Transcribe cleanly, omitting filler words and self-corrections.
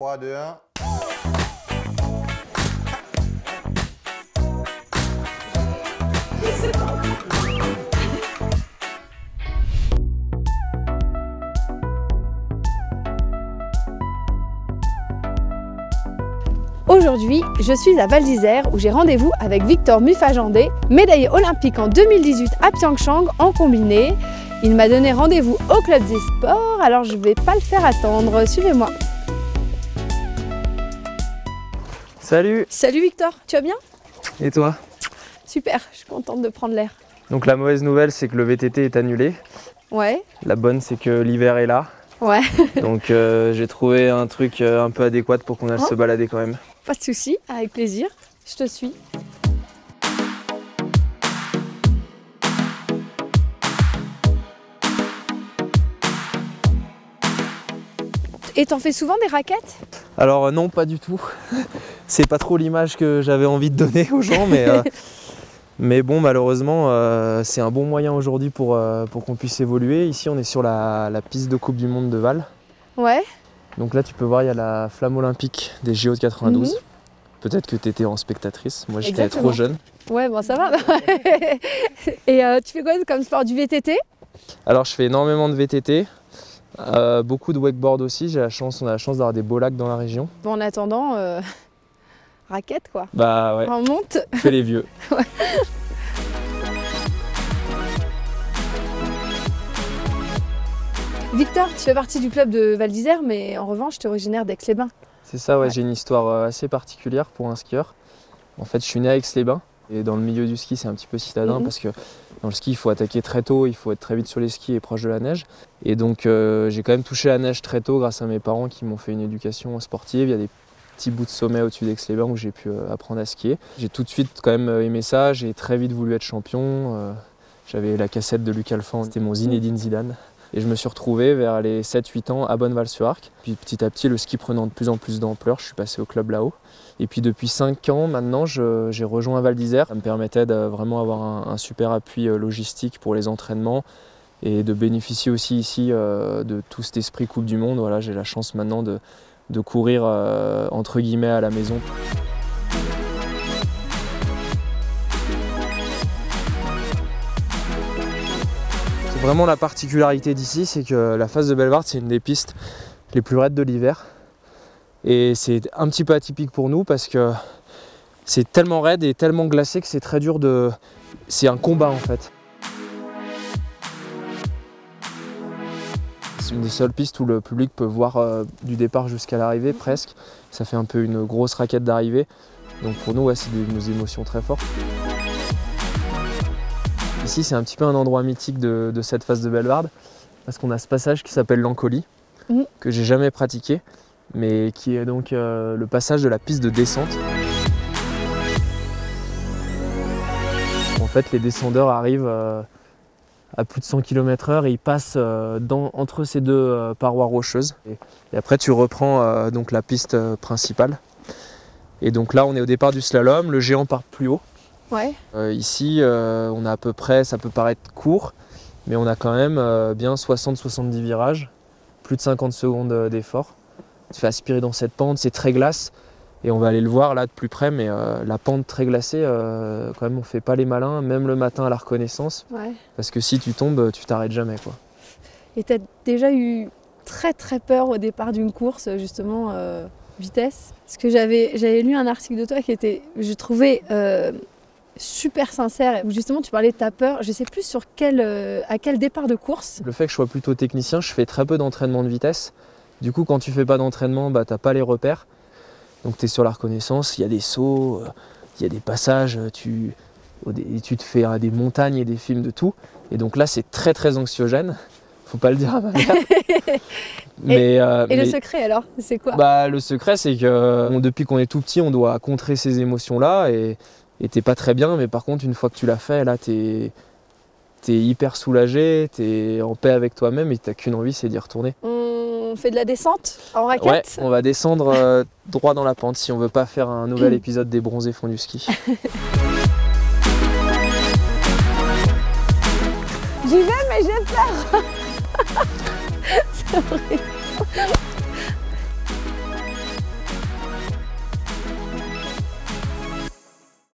3, 2, 1. Aujourd'hui, je suis à Val d'Isère où j'ai rendez-vous avec Victor Mufajandé, médaillé olympique en 2018 à Pyeongchang en combiné. Il m'a donné rendez-vous au club des sports, alors je ne vais pas le faire attendre. Suivez-moi. Salut! Salut Victor, tu vas bien? Et toi? Super, je suis contente de prendre l'air. Donc la mauvaise nouvelle, c'est que le VTT est annulé. Ouais. La bonne, c'est que l'hiver est là. Ouais. Donc j'ai trouvé un truc un peu adéquat pour qu'on aille se balader quand même. Pas de souci, avec plaisir. Je te suis. Et t'en fais souvent des raquettes? Alors non, pas du tout. C'est pas trop l'image que j'avais envie de donner aux gens, mais bon, malheureusement, c'est un bon moyen aujourd'hui pour qu'on puisse évoluer. Ici, on est sur la piste de Coupe du Monde de Val. Ouais. Donc là, tu peux voir, il y a la flamme olympique des JO de 92. Peut-être que tu étais en spectatrice. Moi, j'étais trop jeune. Ouais, bon, ça va. Et tu fais quoi comme sport, du VTT? Alors, je fais énormément de VTT. Beaucoup de wakeboard aussi, on a la chance d'avoir des beaux lacs dans la région. Bon, en attendant, raquette quoi. Bah ouais, on monte. Fais les vieux. Ouais. Victor, tu fais partie du club de Val d'Isère, mais en revanche, tu es originaire d'Aix-les-Bains. C'est ça, ouais. J'ai une histoire assez particulière pour un skieur. En fait, je suis né à Aix-les-Bains et dans le milieu du ski, c'est un petit peu citadin parce que dans le ski, il faut attaquer très tôt, il faut être très vite sur les skis et proche de la neige. Et donc, j'ai quand même touché la neige très tôt grâce à mes parents qui m'ont fait une éducation sportive. Il y a des petits bouts de sommet au-dessus d'Aix-les-Bains où j'ai pu apprendre à skier. J'ai tout de suite quand même aimé ça, j'ai très vite voulu être champion. J'avais la cassette de Luc Alphand, c'était mon Zinedine Zidane. Et je me suis retrouvé vers les 7-8 ans à Bonneval-sur-Arc. Puis petit à petit, le ski prenant de plus en plus d'ampleur, je suis passé au club là-haut. Et puis depuis 5 ans maintenant, j'ai rejoint Val d'Isère. Ça me permettait de vraiment avoir un super appui logistique pour les entraînements et de bénéficier aussi ici de tout cet esprit Coupe du Monde. Voilà, j'ai la chance maintenant de courir entre guillemets à la maison. Vraiment la particularité d'ici, c'est que la face de Bellewaerde, c'est une des pistes les plus raides de l'hiver. Et c'est un petit peu atypique pour nous parce que c'est tellement raide et tellement glacé que c'est très dur de... C'est un combat en fait. C'est une des seules pistes où le public peut voir du départ jusqu'à l'arrivée presque. Ça fait un peu une grosse raquette d'arrivée. Donc pour nous, ouais, c'est des émotions très fortes. Ici, c'est un petit peu un endroit mythique de cette face de Bellewaerde parce qu'on a ce passage qui s'appelle l'Ancoly, que j'ai jamais pratiqué, mais qui est donc le passage de la piste de descente. En fait, les descendeurs arrivent à plus de 100 km/h et ils passent entre ces deux parois rocheuses. Et après, tu reprends donc la piste principale. Et donc là, on est au départ du slalom, le géant part plus haut. Ouais. Ici, on a à peu près, ça peut paraître court, mais on a quand même bien 60-70 virages, plus de 50 secondes d'effort. Tu te fais aspirer dans cette pente, c'est très glace, et on va aller le voir là de plus près, mais la pente très glacée, quand même on fait pas les malins, même le matin à la reconnaissance, parce que si tu tombes, tu t'arrêtes jamais, quoi. Et tu as déjà eu très peur au départ d'une course, justement, vitesse? Parce que j'avais lu un article de toi qui était, je trouvais... super sincère, où justement tu parlais de ta peur, je sais plus sur à quel départ de course. Le fait que je sois plutôt technicien, je fais très peu d'entraînement de vitesse. Du coup, quand tu fais pas d'entraînement, bah, t'as pas les repères. Donc tu es sur la reconnaissance, il y a des sauts, il y a des passages, tu te fais des montagnes et des films de tout. Et donc là, c'est très anxiogène. Faut pas le dire à ma mère. Et le secret alors, c'est quoi? Bah, le secret, c'est que depuis qu'on est tout petit, on doit contrer ces émotions-là et t'es pas très bien, mais par contre une fois que tu l'as fait, là t'es hyper soulagé, t'es en paix avec toi-même et t'as qu'une envie, c'est d'y retourner. On fait de la descente en raquette? Ouais, on va descendre droit dans la pente si on veut pas faire un nouvel épisode des bronzés font du ski. J'y vais mais j'ai peur. C'est vrai.